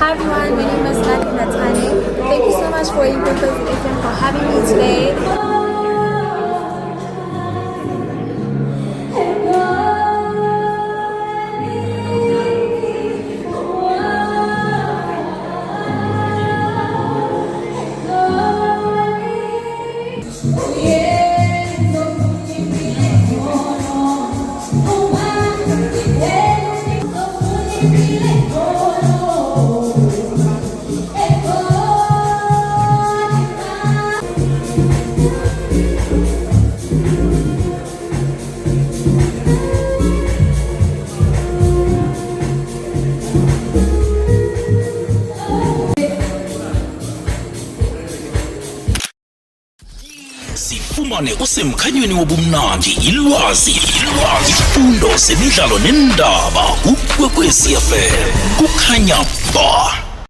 Hi everyone, my name is Ndathane. Thank you so much for Unplugged FM for having me today. Sifumane usemkhanyweni wobumnandi ilwazi ifundo zemidlalo nendaba ukwekwezi FM kukhanya ba